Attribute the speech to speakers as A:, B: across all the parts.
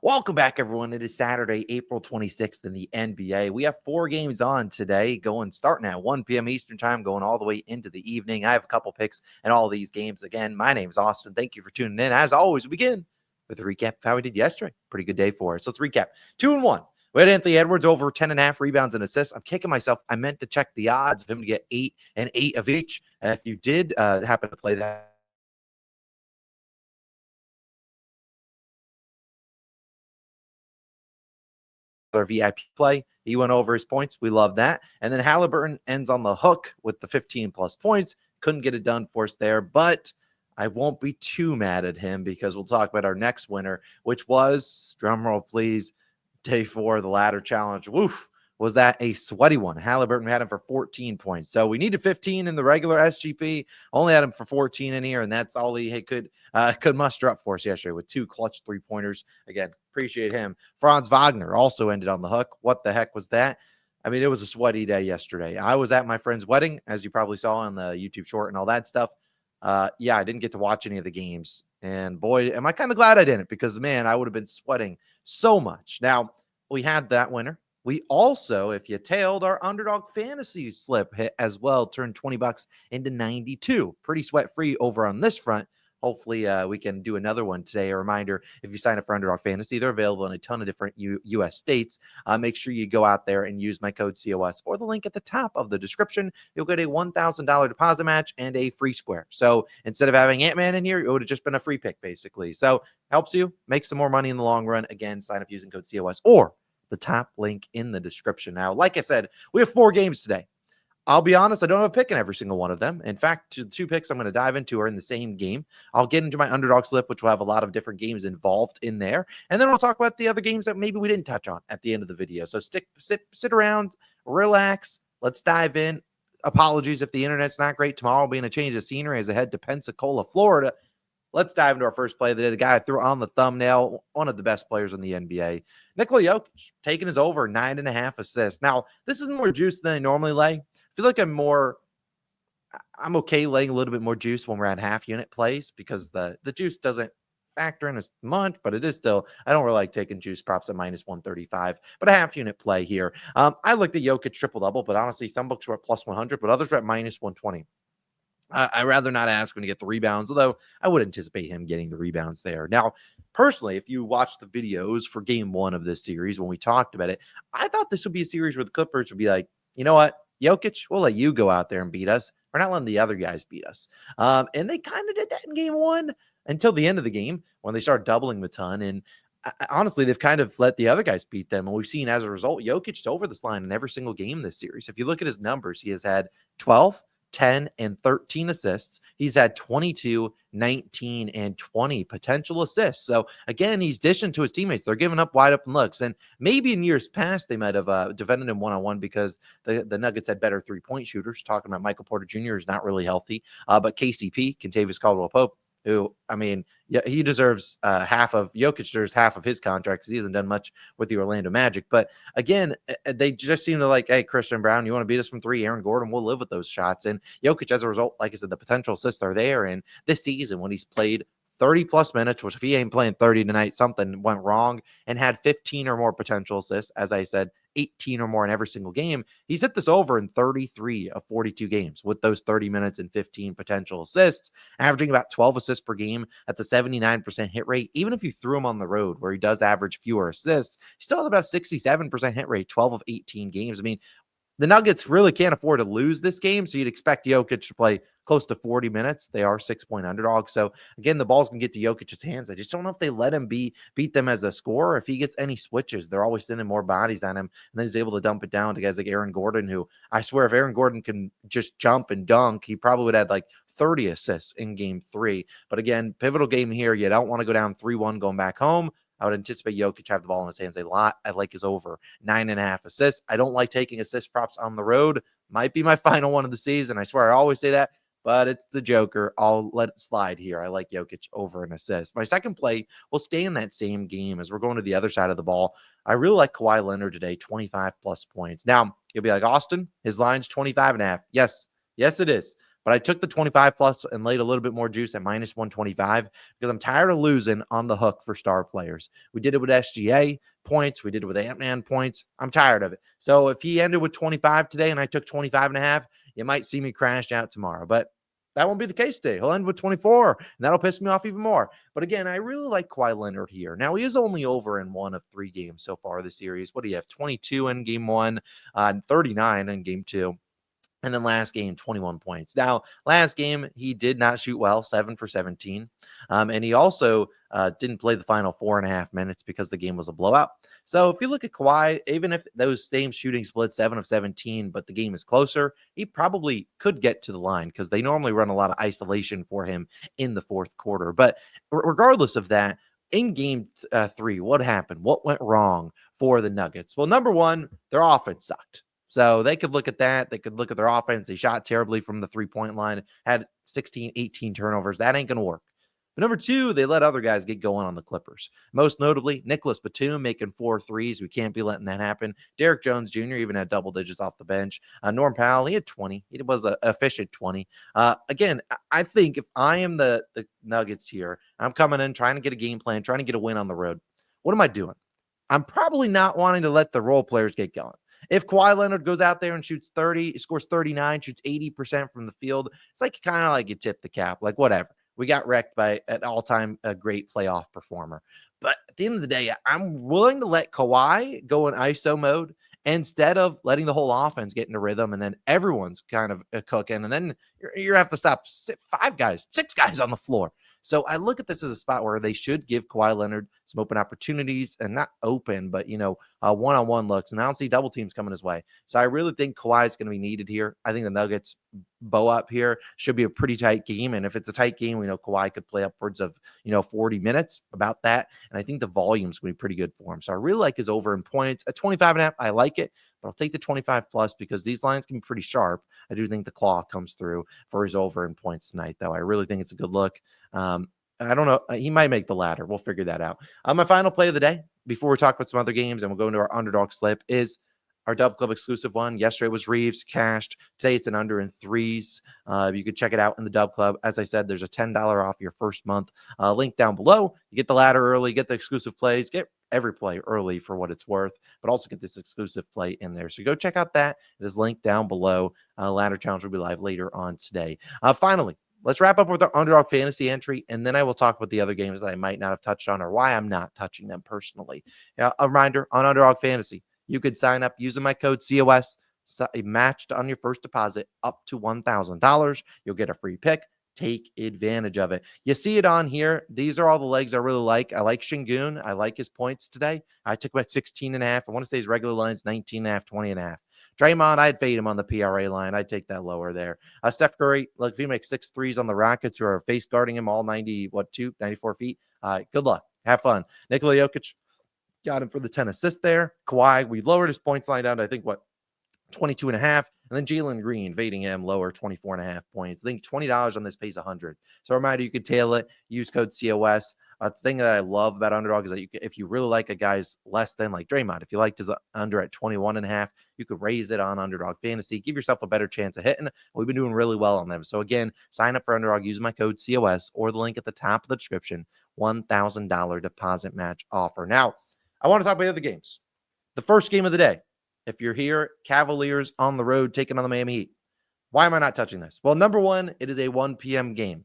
A: Welcome back, everyone. It is Saturday, April 26th in the NBA. We have 4 games on today, starting at 1 p.m. Eastern time, going all the way into the evening. I have a couple picks in all these games. Again, my name is Austin. Thank you for tuning in. As always, we begin with a recap of how we did yesterday. Pretty good day for us. Let's recap. 2-1. We had Anthony Edwards over 10.5 rebounds and assists. I'm kicking myself. I meant to check the odds of him to get 8 and 8 of each. If you did happen to play that, our VIP play. He went over his points. We love that. And then Halliburton ends on the hook with the 15 plus points. Couldn't get it done for us there, but I won't be too mad at him because we'll talk about our next winner, which was, drumroll please, day 4 of the ladder challenge. Woof. Was that a sweaty one? Halliburton had him for 14 points. So we needed 15 in the regular SGP. Only had him for 14 in here, and that's all he could muster up for us yesterday with 2 clutch 3-pointers. Again, appreciate him. Franz Wagner also ended on the hook. What the heck was that? I mean, it was a sweaty day yesterday. I was at my friend's wedding, as you probably saw on the YouTube short and all that stuff. Yeah, I didn't get to watch any of the games. And boy, am I kind of glad I didn't because, man, I would have been sweating so much. Now, we had that winner. We also, if you tailed, our Underdog Fantasy slip hit as well, turned $20 into 92. Pretty sweat-free over on this front. Hopefully, we can do another one today. A reminder, if you sign up for Underdog Fantasy, they're available in a ton of different U.S. states. Make sure you go out there and use my code COS or the link at the top of the description. You'll get a $1,000 deposit match and a free square. So instead of having Ant-Man in here, it would have just been a free pick, basically. So helps you make some more money in the long run. Again, sign up using code COS or the top link in the description. Now, like I said, we have 4 games today. I'll be honest, I don't have a pick in every single one of them. In fact, the 2 picks I'm going to dive into are in the same game. I'll get into my underdog slip, which will have a lot of different games involved in there. And then we'll talk about the other games that maybe we didn't touch on at the end of the video. So sit around, relax. Let's dive in. Apologies if the internet's not great. Tomorrow will be in a change of scenery as I head to Pensacola, Florida. Let's dive into our first play of the day. The guy I threw on the thumbnail, one of the best players in the NBA. Nikola Jokic taking his over 9.5 assists. Now, this is more juice than I normally lay. I feel like I'm okay laying a little bit more juice when we're at half unit plays because the juice doesn't factor in as much, but it is still, I don't really like taking juice props at minus 135, but a half unit play here. I like the Jokic triple double, but honestly, some books were at plus 100, but others are at minus 120. I'd rather not ask him to get the rebounds, although I would anticipate him getting the rebounds there. Now, personally, if you watch the videos for game 1 of this series, when we talked about it, I thought this would be a series where the Clippers would be like, you know what, Jokic, we'll let you go out there and beat us. We're not letting the other guys beat us. And they kind of did that in game 1 until the end of the game when they started doubling the ton. And honestly, they've kind of let the other guys beat them. And we've seen as a result, Jokic's over this line in every single game this series. If you look at his numbers, he has had 12, 10, and 13 assists. He's had 22, 19, and 20 potential assists. So again, he's dishing to his teammates. They're giving up wide open looks. And maybe in years past, they might have defended him one-on-one because the Nuggets had better 3-point shooters. Talking about Michael Porter Jr. is not really healthy. But KCP, Kentavious Caldwell-Pope, who, I mean, yeah, he deserves Jokic deserves half of his contract because he hasn't done much with the Orlando Magic. But again, they just seem to like, hey, Christian Brown, you want to beat us from 3? Aaron Gordon, we'll live with those shots. And Jokic, as a result, like I said, the potential assists are there. And this season, when he's played 30-plus minutes, which if he ain't playing 30 tonight, something went wrong, and had 15 or more potential assists, as I said, 18 or more in every single game. He's hit this over in 33 of 42 games with those 30 minutes and 15 potential assists, averaging about 12 assists per game. That's a 79% hit rate. Even if you threw him on the road where he does average fewer assists, he still had about 67% hit rate, 12 of 18 games. I mean, the Nuggets really can't afford to lose this game, so you'd expect Jokic to play close to 40 minutes. They are 6-point underdogs. So, again, the ball's going to get to Jokic's hands. I just don't know if they let him beat them as a scorer. If he gets any switches, they're always sending more bodies on him, and then he's able to dump it down to guys like Aaron Gordon, who I swear if Aaron Gordon can just jump and dunk, he probably would have had like 30 assists in game 3. But, again, pivotal game here. You don't want to go down 3-1 going back home. I would anticipate Jokic have the ball in his hands a lot. I like his over 9.5 assists. I don't like taking assist props on the road. Might be my final one of the season. I swear I always say that, but it's the Joker. I'll let it slide here. I like Jokic over an assist. My second play will stay in that same game as we're going to the other side of the ball. I really like Kawhi Leonard today, 25 plus points. Now, you'll be like, Austin, his line's 25.5. Yes, it is. But I took the 25 plus and laid a little bit more juice at minus 125 because I'm tired of losing on the hook for star players. We did it with SGA points. We did it with Ant-Man points. I'm tired of it. So if he ended with 25 today and I took 25.5, you might see me crash out tomorrow. But that won't be the case today. He'll end with 24, and that'll piss me off even more. But again, I really like Kawhi Leonard here. Now, he is only over in 1 of 3 games so far this series. What do you have? 22 in game 1, 39 in game 2. And then last game, 21 points. Now, last game, he did not shoot well, 7 for 17. And he also didn't play the final 4.5 minutes because the game was a blowout. So if you look at Kawhi, even if those same shooting splits, 7 of 17, but the game is closer, he probably could get to the line because they normally run a lot of isolation for him in the fourth quarter. But regardless of that, in game 3, what happened? What went wrong for the Nuggets? Well, number one, their offense sucked. So they could look at that. They could look at their offense. They shot terribly from the 3-point line, had 16, 18 turnovers. That ain't going to work. But number 2, they let other guys get going on the Clippers. Most notably, Nicholas Batum making 4 threes. We can't be letting that happen. Derrick Jones Jr. even had double digits off the bench. Norm Powell, he had 20. He was an efficient 20. Again, I think if I am the Nuggets here, I'm coming in trying to get a game plan, trying to get a win on the road. What am I doing? I'm probably not wanting to let the role players get going. If Kawhi Leonard goes out there and shoots 30, scores 39, shoots 80% from the field, it's like kind of like you tip the cap, like whatever. We got wrecked by an all-time great playoff performer. But at the end of the day, I'm willing to let Kawhi go in ISO mode instead of letting the whole offense get into rhythm and then everyone's kind of cooking. And then you have to stop 6 guys on the floor. So I look at this as a spot where they should give Kawhi Leonard some open opportunities, and not open, but, one-on-one looks. And I don't see double teams coming his way. So I really think Kawhi is going to be needed here. I think the Nuggets bow up here should be a pretty tight game. And if it's a tight game, we know Kawhi could play upwards of, 40 minutes, about that. And I think the volume's going to be pretty good for him. So I really like his over in points. At 25.5, I like it, but I'll take the 25 plus because these lines can be pretty sharp. I do think the claw comes through for his over in points tonight, though. I really think it's a good look. I don't know. He might make the ladder. We'll figure that out. My final play of the day, before we talk about some other games and we'll go into our underdog slip, is our Dub Club exclusive one. Yesterday was Reeves, cashed. Today it's an under in 3s. You can check it out in the Dub Club. As I said, there's a $10 off your first month. Link down below. You get the ladder early, get the exclusive plays, get every play early for what it's worth, but also get this exclusive play in there. So go check out that. It is linked down below. Ladder challenge will be live later on today. Finally, let's wrap up with our Underdog Fantasy entry, and then I will talk about the other games that I might not have touched on or why I'm not touching them personally. A reminder on Underdog Fantasy, you could sign up using my code COS, matched on your first deposit up to $1,000. You'll get a free pick. Take advantage of it. You see it on here. These are all the legs I really like. I like Şengün. I like his points today. I took him at 16.5. I want to say his regular line's 19.5, 20.5. Draymond, I'd fade him on the PRA line. I'd take that lower there. Steph Curry, look, if he makes 6 threes on the Rockets who are face guarding him all 94 feet, good luck. Have fun. Nikola Jokic, got him for the 10 assists there. Kawhi, we lowered his points line down to, I think, 22.5. And then Jalen Green, fading him lower, 24.5 points. I think $20 on this pays 100. So reminder, you could tail it, use code COS. The thing that I love about Underdog is that if you really like a guy's less than, like Draymond, if you liked his under at 21.5, you could raise it on Underdog Fantasy. Give yourself a better chance of hitting. We've been doing really well on them. So again, sign up for Underdog, use my code COS or the link at the top of the description. $1,000 deposit match offer. Now, I want to talk about the other games. The first game of the day. If you're here, Cavaliers on the road taking on the Miami Heat. Why am I not touching this? Well, number one, it is a 1 p.m. game.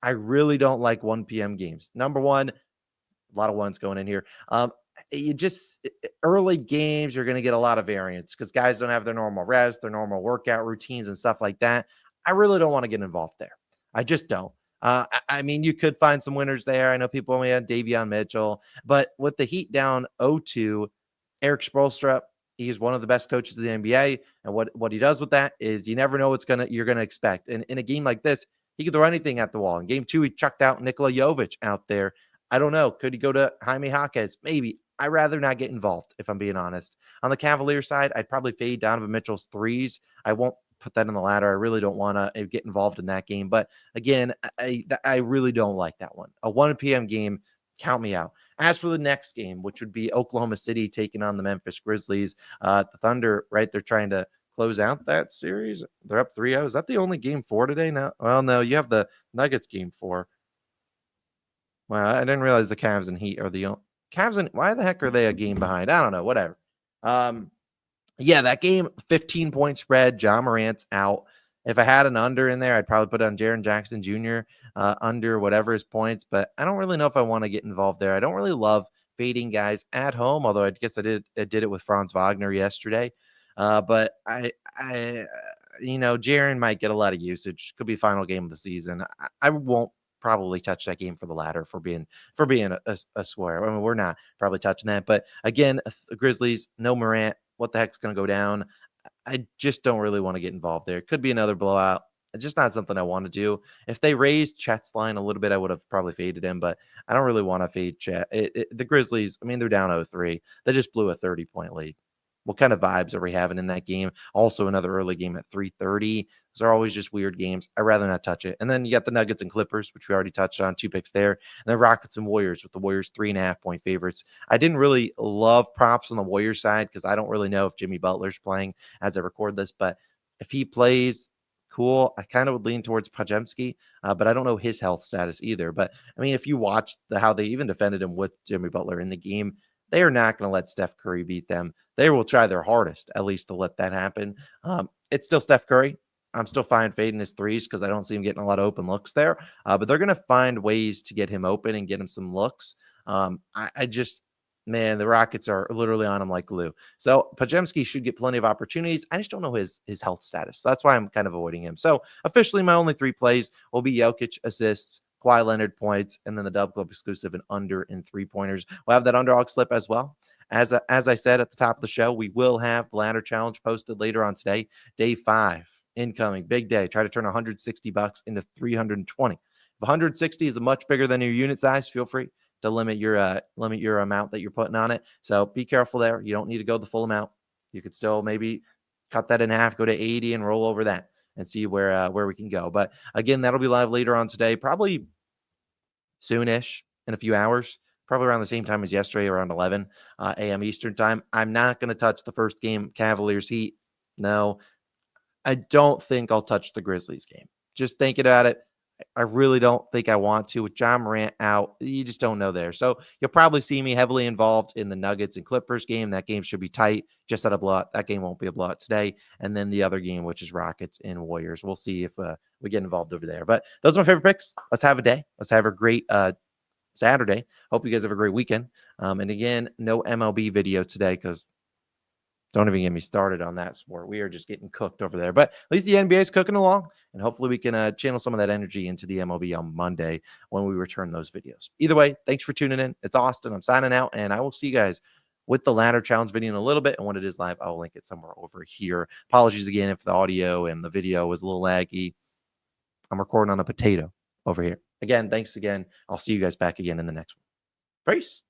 A: I really don't like 1 p.m. games. Number one, a lot of ones going in here. Early games, you're going to get a lot of variance because guys don't have their normal rest, their normal workout routines and stuff like that. I really don't want to get involved there. I just don't. I mean, you could find some winners there. I know people only had Davion Mitchell, but with the Heat down 0-2, Eric Spoelstra, he's one of the best coaches of the NBA. And what he does with that is you never know you're going to expect. And in a game like this, he could throw anything at the wall. In game 2, he chucked out Nikola Jokic out there. I don't know. Could he go to Jaime Jaquez? Maybe. I'd rather not get involved, if I'm being honest. On the Cavalier side, I'd probably fade Donovan Mitchell's threes. I won't put that in the ladder. I really don't want to get involved in that game. But again, I really don't like that one. A 1 p.m. game, count me out. As for the next game, which would be Oklahoma City taking on the Memphis Grizzlies, the Thunder, right? They're trying to close out that series. They're up 3-0. Is that the only game 4 today? No. Well, no, you have the Nuggets game 4. Well, I didn't realize the Cavs and Heat are the Cavs and why the heck are they a game behind? I don't know. Whatever. Yeah, that game, 15-point spread. Ja Morant's out. If I had an under in there, I'd probably put on Jaren Jackson Jr. Under whatever his points, but I don't really know if I want to get involved there. I don't really love fading guys at home, although I guess I did it with Franz Wagner yesterday. But Jaren might get a lot of usage. Could be final game of the season. I won't probably touch that game for the ladder for being a square. I mean, we're not probably touching that. But again, the Grizzlies, no Morant. What the heck's going to go down? I just don't really want to get involved there. It could be another blowout. It's just not something I want to do. If they raised Chet's line a little bit, I would have probably faded him, but I don't really want to fade Chet. The Grizzlies, I mean, they're down 0-3. They just blew a 30-point lead. What kind of vibes are we having in that game? Also, another early game at 3:30. Those are always just weird games. I'd rather not touch it. And then you got the Nuggets and Clippers, which we already touched on, 2 picks there. And then Rockets and Warriors, with the Warriors 3.5-point favorites. I didn't really love props on the Warriors side because I don't really know if Jimmy Butler's playing as I record this. But if he plays, cool. I kind of would lean towards PointsBet, but I don't know his health status either. But I mean, if you watch how they even defended him with Jimmy Butler in the game, they are not going to let Steph Curry beat them. They will try their hardest, at least, to let that happen. It's still Steph Curry. I'm still fine fading his threes because I don't see him getting a lot of open looks there. But they're going to find ways to get him open and get him some looks. Man, the Rockets are literally on him like glue. So PointsBet should get plenty of opportunities. I just don't know his health status. So that's why I'm kind of avoiding him. So officially, my only 3 plays will be Jokic assists, Kawhi Leonard points, and then the Dub Club exclusive and under in 3-pointers. We'll have that underdog slip as well. As I said at the top of the show, we will have the ladder challenge posted later on today. Day 5 incoming, big day. Try to turn $160 into 320. If 160 is much bigger than your unit size, feel free to limit your amount that you're putting on it. So be careful there. You don't need to go the full amount. You could still maybe cut that in half, go to 80 and roll over that and see where we can go. But again, that'll be live later on today, probably soonish in a few hours, probably around the same time as yesterday, around 11 a.m. Eastern time. I'm not going to touch the first game, Cavaliers Heat. No, I don't think I'll touch the Grizzlies game. Just thinking about it, I really don't think I want to. With Ja Morant out, you just don't know there. So you'll probably see me heavily involved in the Nuggets and Clippers game. That game should be tight, just at a blowout. That game won't be a blowout today. And then the other game, which is Rockets and Warriors. We'll see if we get involved over there. But those are my favorite picks. Let's have a day. Let's have a great Saturday. Hope you guys have a great weekend. And again, no MLB video today because don't even get me started on that sport. We are just getting cooked over there. But at least the NBA is cooking along, and hopefully we can channel some of that energy into the MLB on Monday when we return those videos. Either way, thanks for tuning in. It's Austin. I'm signing out, and I will see you guys with the ladder challenge video in a little bit. And when it is live, I will link it somewhere over here. Apologies again if the audio and the video was a little laggy. I'm recording on a potato over here. Again, thanks again. I'll see you guys back again in the next one. Peace.